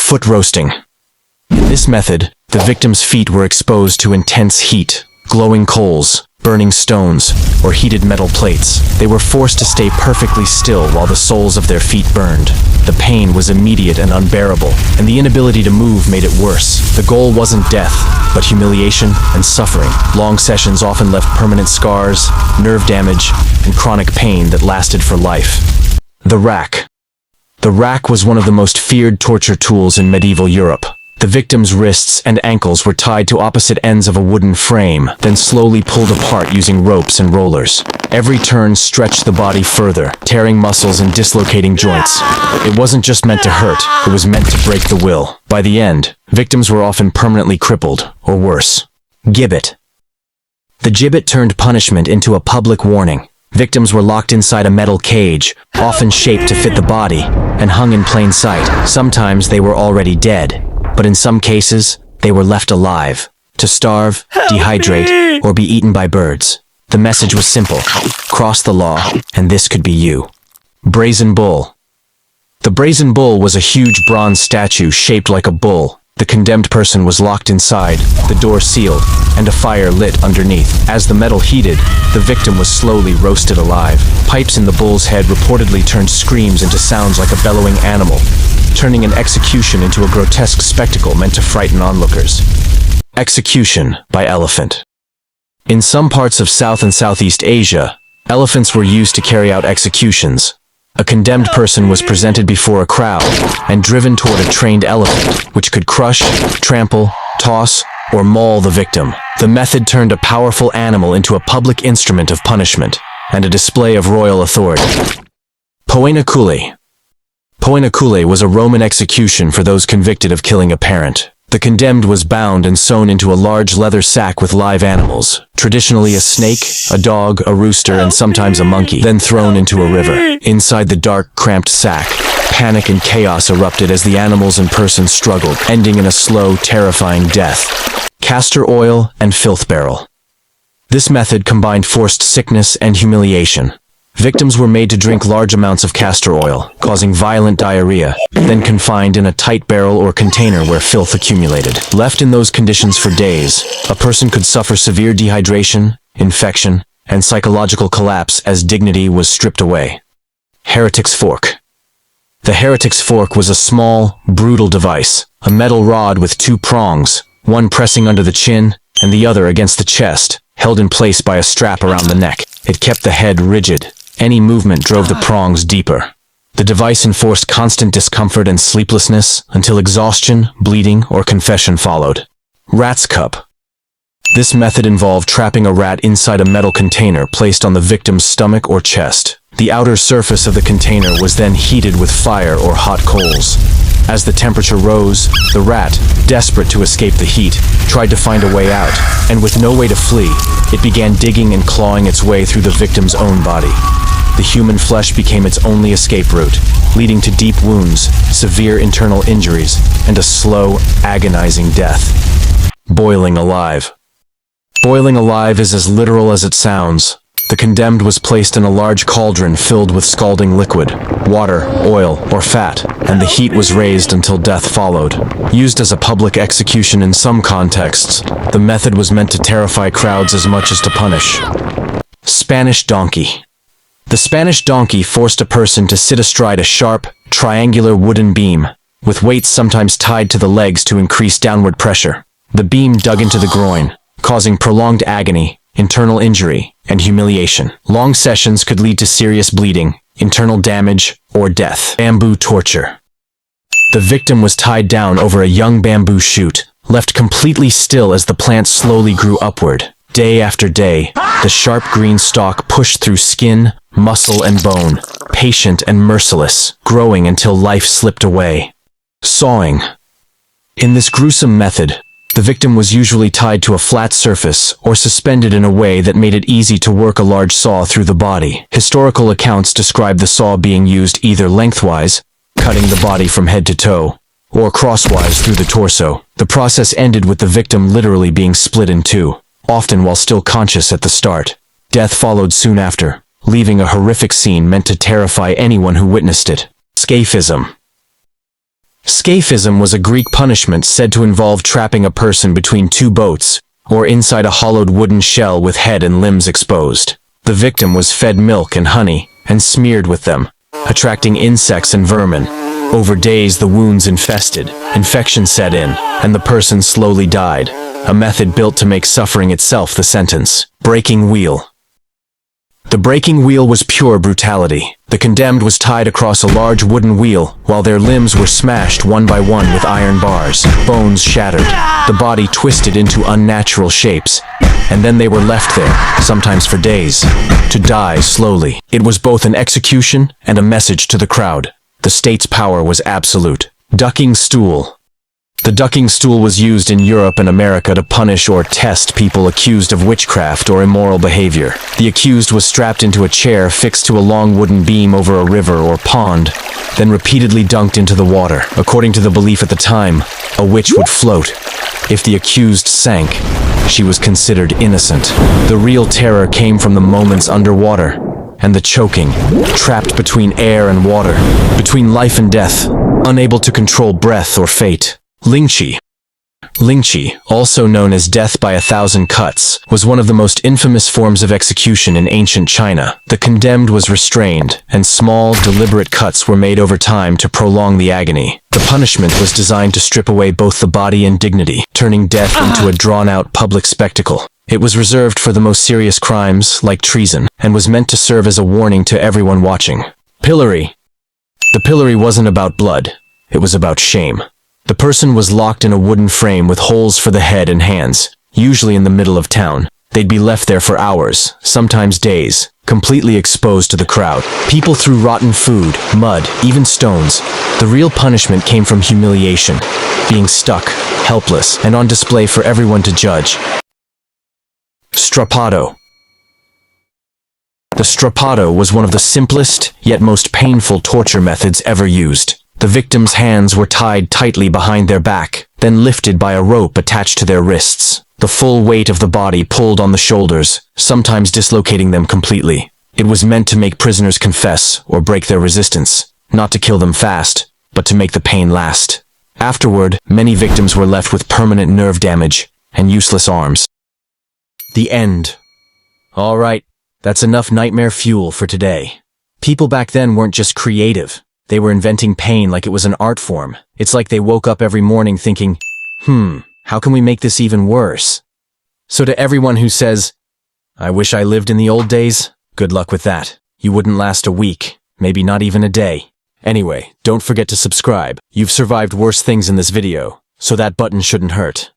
Foot roasting. In this method, the victim's feet were exposed to intense heat, glowing coals, burning stones, or heated metal plates. They were forced to stay perfectly still while the soles of their feet burned. The pain was immediate and unbearable, and the inability to move made it worse. The goal wasn't death, but humiliation and suffering. Long sessions often left permanent scars, nerve damage, and chronic pain that lasted for life. The rack. The rack was one of the most feared torture tools in medieval Europe. The victim's wrists and ankles were tied to opposite ends of a wooden frame, then slowly pulled apart using ropes and rollers. Every turn stretched the body further, tearing muscles and dislocating joints. It wasn't just meant to hurt, it was meant to break the will. By the end, victims were often permanently crippled, or worse. Gibbet. The gibbet turned punishment into a public warning. Victims were locked inside a metal cage, often shaped to fit the body, and hung in plain sight. Sometimes they were already dead, but in some cases, they were left alive, to starve, dehydrate, or be eaten by birds. The message was simple: cross the law, and this could be you. Brazen Bull. The Brazen Bull was a huge bronze statue shaped like a bull. The condemned person was locked inside, the door sealed, and a fire lit underneath. As the metal heated, the victim was slowly roasted alive. Pipes in the bull's head reportedly turned screams into sounds like a bellowing animal, turning an execution into a grotesque spectacle meant to frighten onlookers. Execution by elephant. In some parts of South and Southeast Asia, elephants were used to carry out executions. A condemned person was presented before a crowd and driven toward a trained elephant, which could crush, trample, toss, or maul the victim. The method turned a powerful animal into a public instrument of punishment and a display of royal authority. Poena Cullei. Poena Cullei was a Roman execution for those convicted of killing a parent. The condemned was bound and sewn into a large leather sack with live animals, traditionally a snake, a dog, a rooster, and sometimes a monkey, then thrown into a river. Inside the dark, cramped sack, panic and chaos erupted as the animals and person struggled, ending in a slow, terrifying death. Castor oil and filth barrel. This method combined forced sickness and humiliation. Victims were made to drink large amounts of castor oil, causing violent diarrhea, then confined in a tight barrel or container where filth accumulated. Left in those conditions for days, a person could suffer severe dehydration, infection, and psychological collapse as dignity was stripped away. Heretic's fork. The heretic's fork was a small, brutal device, a metal rod with two prongs, one pressing under the chin and the other against the chest, held in place by a strap around the neck. It kept the head rigid. Any movement drove the prongs deeper. The device enforced constant discomfort and sleeplessness until exhaustion, bleeding, or confession followed. Rat's cup. This method involved trapping a rat inside a metal container placed on the victim's stomach or chest. The outer surface of the container was then heated with fire or hot coals. As the temperature rose, the rat, desperate to escape the heat, tried to find a way out, and with no way to flee, it began digging and clawing its way through the victim's own body. The human flesh became its only escape route, leading to deep wounds, severe internal injuries, and a slow, agonizing death. Boiling alive. Boiling alive is as literal as it sounds. The condemned was placed in a large cauldron filled with scalding liquid, water, oil, or fat, and the heat was raised until death followed. Used as a public execution in some contexts, the method was meant to terrify crowds as much as to punish. Spanish donkey. The Spanish donkey forced a person to sit astride a sharp, triangular wooden beam, with weights sometimes tied to the legs to increase downward pressure. The beam dug into the groin, causing prolonged agony, internal injury, and humiliation. Long sessions could lead to serious bleeding, internal damage, or death. Bamboo torture. The victim was tied down over a young bamboo shoot, left completely still as the plant slowly grew upward. Day after day, the sharp green stalk pushed through skin, muscle, and bone, patient and merciless, growing until life slipped away. Sawing. In this gruesome method, the victim was usually tied to a flat surface or suspended in a way that made it easy to work a large saw through the body. Historical accounts describe the saw being used either lengthwise, cutting the body from head to toe, or crosswise through the torso. The process ended with the victim literally being split in two, often while still conscious at the start. Death followed soon after, leaving a horrific scene meant to terrify anyone who witnessed it. Scaphism. Scaphism was a Greek punishment said to involve trapping a person between two boats, or inside a hollowed wooden shell with head and limbs exposed. The victim was fed milk and honey, and smeared with them, attracting insects and vermin. Over days the wounds infested, infection set in, and the person slowly died, a method built to make suffering itself the sentence. Breaking wheel. The breaking wheel was pure brutality. The condemned was tied across a large wooden wheel, while their limbs were smashed one by one with iron bars, bones shattered, the body twisted into unnatural shapes, and then they were left there, sometimes for days, to die slowly. It was both an execution and a message to the crowd. The state's power was absolute. Ducking stool. The ducking stool was used in Europe and America to punish or test people accused of witchcraft or immoral behavior. The accused was strapped into a chair fixed to a long wooden beam over a river or pond, then repeatedly dunked into the water. According to the belief at the time, a witch would float. If the accused sank, she was considered innocent. The real terror came from the moments underwater, and the choking, trapped between air and water, between life and death, unable to control breath or fate. Lingchi. Lingchi, also known as death by 1,000 cuts, was one of the most infamous forms of execution in ancient China. The condemned was restrained, and small, deliberate cuts were made over time to prolong the agony. The punishment was designed to strip away both the body and dignity, turning death into a drawn-out public spectacle. It was reserved for the most serious crimes, like treason, and was meant to serve as a warning to everyone watching. Pillory. The pillory wasn't about blood, it was about shame. The person was locked in a wooden frame with holes for the head and hands, usually in the middle of town. They'd be left there for hours, sometimes days, completely exposed to the crowd. People threw rotten food, mud, even stones. The real punishment came from humiliation, being stuck, helpless, and on display for everyone to judge. Strappado. The strappado was one of the simplest, yet most painful torture methods ever used. The victim's hands were tied tightly behind their back, then lifted by a rope attached to their wrists. The full weight of the body pulled on the shoulders, sometimes dislocating them completely. It was meant to make prisoners confess or break their resistance, not to kill them fast, but to make the pain last. Afterward, many victims were left with permanent nerve damage and useless arms. The end. All right, that's enough nightmare fuel for today. People back then weren't just creative. They were inventing pain like it was an art form. It's like they woke up every morning thinking, how can we make this even worse? So to everyone who says, I wish I lived in the old days, good luck with that. You wouldn't last a week, maybe not even a day. Anyway, don't forget to subscribe. You've survived worse things in this video, so that button shouldn't hurt.